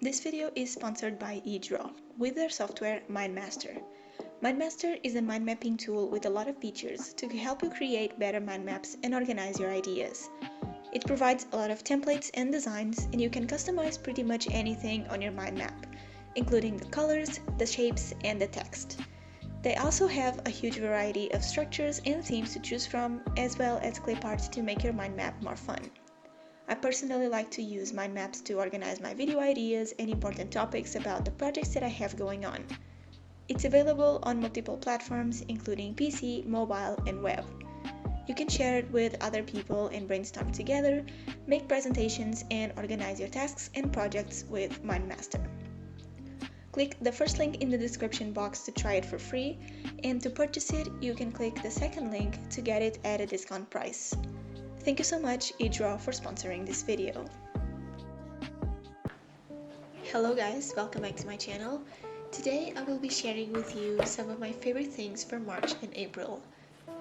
This video is sponsored by eDraw with their software MindMaster. MindMaster is a mind mapping tool with a lot of features to help you create better mind maps and organize your ideas. It provides a lot of templates and designs, and you can customize pretty much anything on your mind map, including the colors, the shapes, and the text. They also have a huge variety of structures and themes to choose from, as well as clip art to make your mind map more fun. I personally like to use mind maps to organize my video ideas and important topics about the projects that I have going on. It's available on multiple platforms, including PC, mobile, and web. You can share it with other people and brainstorm together, make presentations, and organize your tasks and projects with MindMaster. Click the first link in the description box to try it for free, and to purchase it, you can click the second link to get it at a discount price. Thank you so much, eDraw, for sponsoring this video. Hello guys, welcome back to my channel. Today I will be sharing with you some of my favorite things for March and April.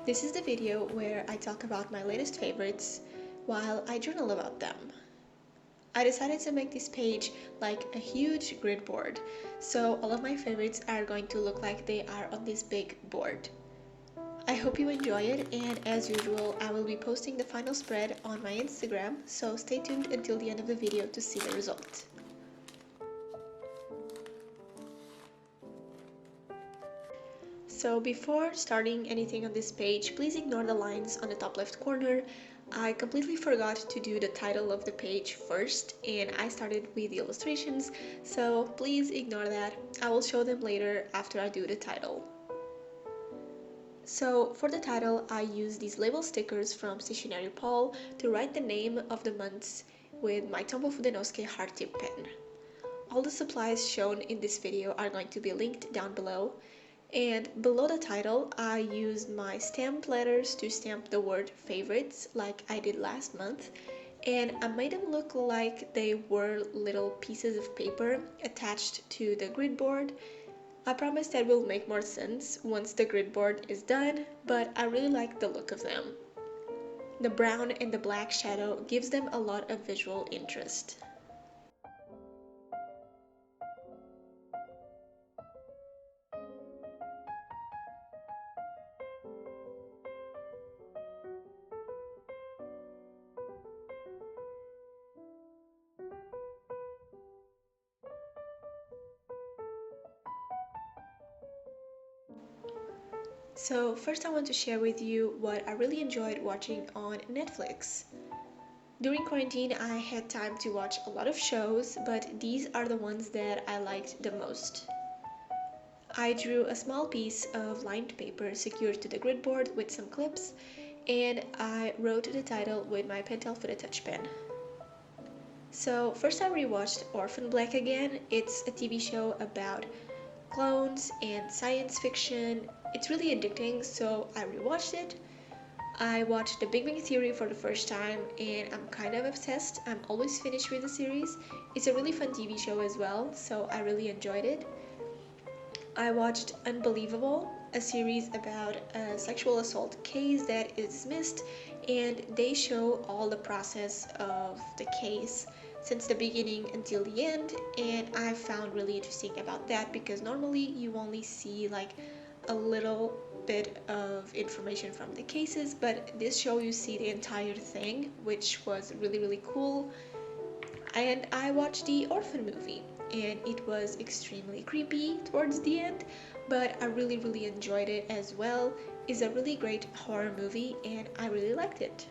This is the video where I talk about my latest favorites while I journal about them. I decided to make this page like a huge grid board, so all of my favorites are going to look like they are on this big board. I hope you enjoy it, and as usual I will be posting the final spread on my Instagram, so stay tuned until the end of the video to see the result. So before starting anything on this page, please ignore the lines on the top left corner. I completely forgot to do the title of the page first, and I started with the illustrations, so please ignore that. I will show them later after I do the title. So for the title, I use these label stickers from Stationery Paul to write the name of the months with my Tombow Fudenowski hard tip pen. All the supplies shown in this video are going to be linked down below. And below the title, I used my stamp letters to stamp the word favorites like I did last month, and I made them look like they were little pieces of paper attached to the grid board. I promise that will make more sense once the grid board is done, but I really like the look of them. The brown and the black shadow gives them a lot of visual interest. So first I want to share with you what I really enjoyed watching on Netflix. During quarantine I had time to watch a lot of shows, but these are the ones that I liked the most. I drew a small piece of lined paper secured to the grid board with some clips, and I wrote the title with my pentel for the touch pen. So first I rewatched Orphan Black again. It's a TV show about clones and science fiction. It's really addicting, so I rewatched it. I watched The Big Bang Theory for the first time, and I'm kind of obsessed. I'm always finished with the series. It's a really fun TV show as well, so I really enjoyed it. I watched Unbelievable, a series about a sexual assault case that is dismissed, and they show all the process of the case since the beginning until the end, and I found really interesting about that because normally you only see like a little bit of information from the cases, but this show you see the entire thing, which was really cool. And I watched the Orphan Movie, and it was extremely creepy towards the end, but I really enjoyed it as well. It's a really great horror movie, and I really liked it.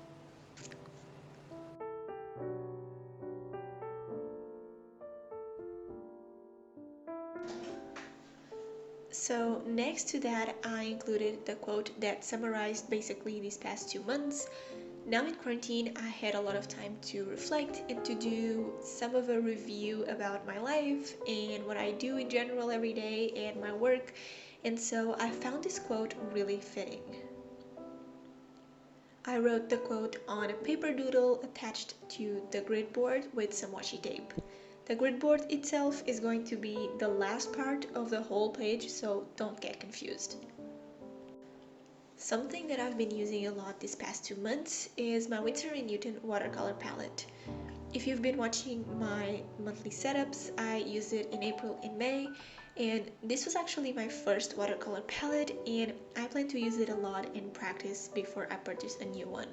So next to that, I included the quote that summarized basically these past 2 months. Now in quarantine, I had a lot of time to reflect and to do some of a review about my life and what I do in general every day and my work, and so I found this quote really fitting. I wrote the quote on a paper doodle attached to the grid board with some washi tape. The grid board itself is going to be the last part of the whole page, so don't get confused. Something that I've been using a lot these past 2 months is my Withering Watercolor palette. If you've been watching my monthly setups, I used it in April and May, and this was actually my first watercolor palette, and I plan to use it a lot in practice before I purchase a new one.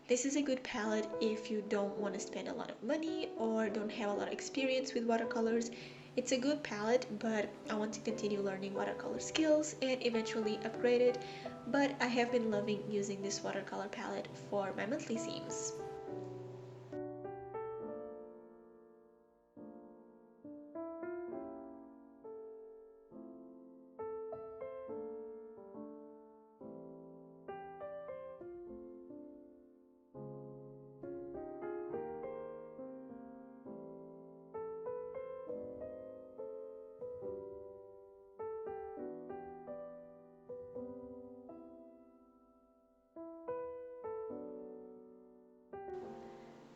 This is a good palette if you don't want to spend a lot of money or don't have a lot of experience with watercolors. It's a good palette, but I want to continue learning watercolor skills and eventually upgrade it, but I have been loving using this watercolor palette for my monthly themes.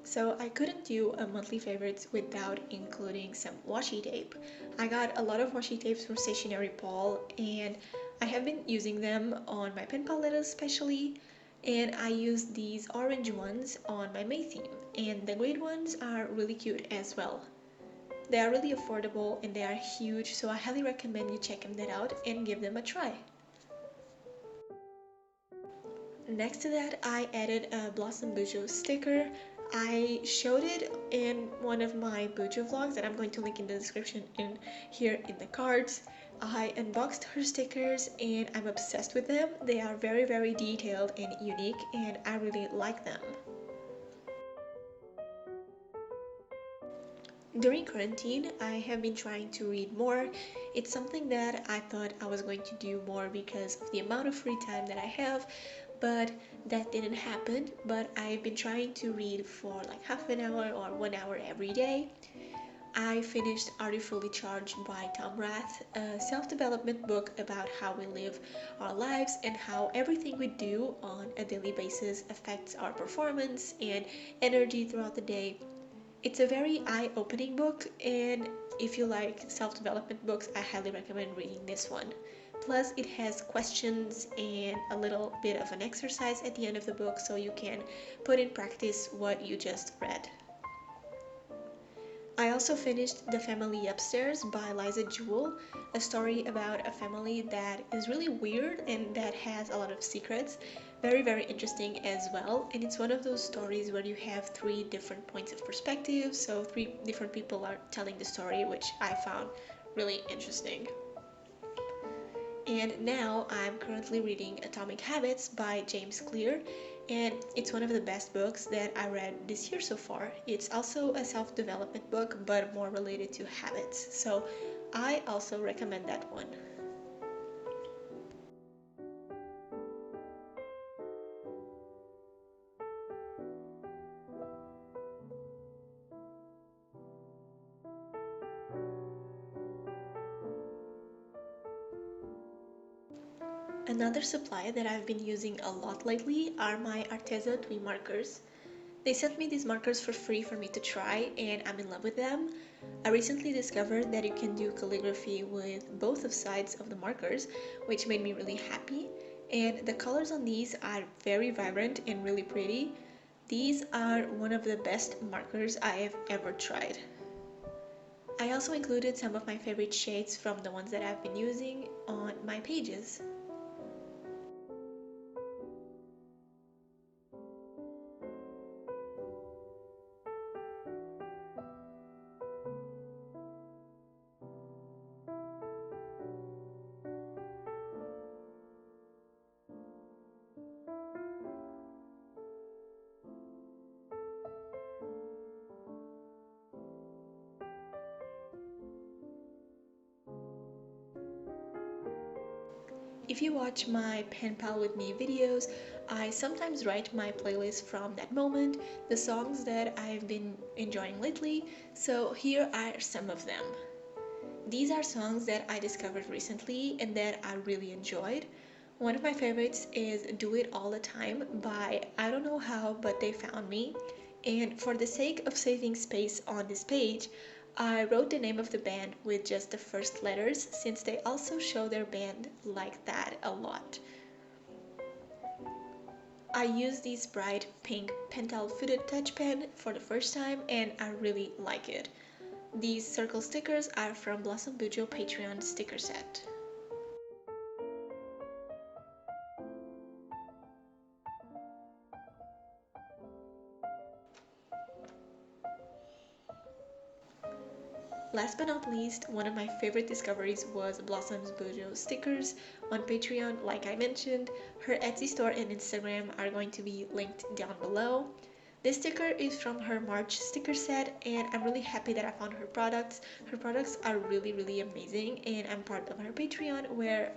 So I couldn't do a monthly favorites without including some washi tape. I got a lot of washi tapes from Stationery Paul, and I have been using them on my pen palettes especially, and I use these orange ones on my May theme, and the green ones are really cute as well. They are really affordable and they are huge, so I highly recommend you check them out and give them a try. Next to that, I added a Blossom Bujo sticker. I showed it in one of my Bujo vlogs that I'm going to link in the description and here in the cards. I unboxed her stickers and I'm obsessed with them. They are very detailed and unique, and I really like them. During quarantine, I have been trying to read more. It's something that I thought I was going to do more because of the amount of free time that I have, but that didn't happen. But I've been trying to read for like half an hour or 1 hour every day. I finished Are You Fully Charged by Tom Rath, a self-development book about how we live our lives and how everything we do on a daily basis affects our performance and energy throughout the day. It's a very eye-opening book, and if you like self-development books, I highly recommend reading this one. Plus, it has questions and a little bit of an exercise at the end of the book so you can put in practice what you just read. I also finished The Family Upstairs by Liza Jewell, a story about a family that is really weird and that has a lot of secrets. Very interesting as well, and it's one of those stories where you have three different points of perspective, so three different people are telling the story, which I found really interesting. And now I'm currently reading Atomic Habits by James Clear, and it's one of the best books that I read this year so far. It's also a self-development book, but more related to habits, so I also recommend that one. Another supply that I've been using a lot lately are my Artesia 3 markers. They sent me these markers for free for me to try, and I'm in love with them. I recently discovered that you can do calligraphy with both of sides of the markers, which made me really happy. And the colors on these are very vibrant and really pretty. These are one of the best markers I have ever tried. I also included some of my favorite shades from the ones that I've been using on my pages. If you watch my pen pal with me videos, I sometimes write my playlist from that moment, the songs that I've been enjoying lately, so here are some of them. These are songs that I discovered recently and that I really enjoyed. One of my favorites is Do It All the Time by I don't know how, but they found me. And for the sake of saving space on this page, I wrote the name of the band with just the first letters since they also show their band like that a lot. I used this bright pink pentel footed touch pen for the first time and I really like it. These circle stickers are from Blossom Bujo Patreon sticker set. Last but not least, one of my favorite discoveries was Blossom's Bujo stickers on Patreon. Like I mentioned, her Etsy store and Instagram are going to be linked down below. This sticker is from her March sticker set and I'm really happy that I found her products. Her products are really amazing and I'm part of her Patreon where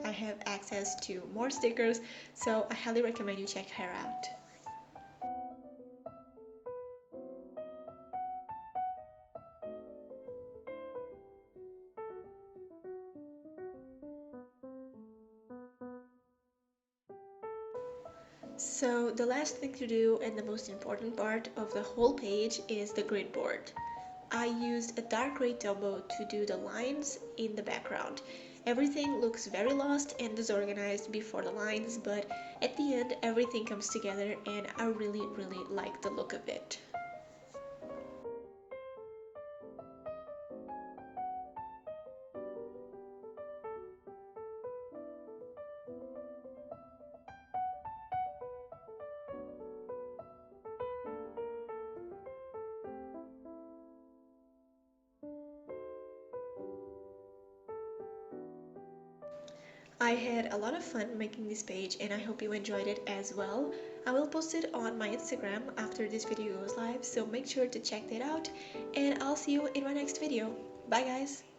I have access to more stickers, so I highly recommend you check her out. So the last thing to do and the most important part of the whole page is the grid board. I used a dark gray Tombow to do the lines in the background. Everything looks very lost and disorganized before the lines, but at the end everything comes together and I really like the look of it. I had a lot of fun making this page and I hope you enjoyed it as well. I will post it on my Instagram after this video goes live, so make sure to check that out and I'll see you in my next video. Bye guys!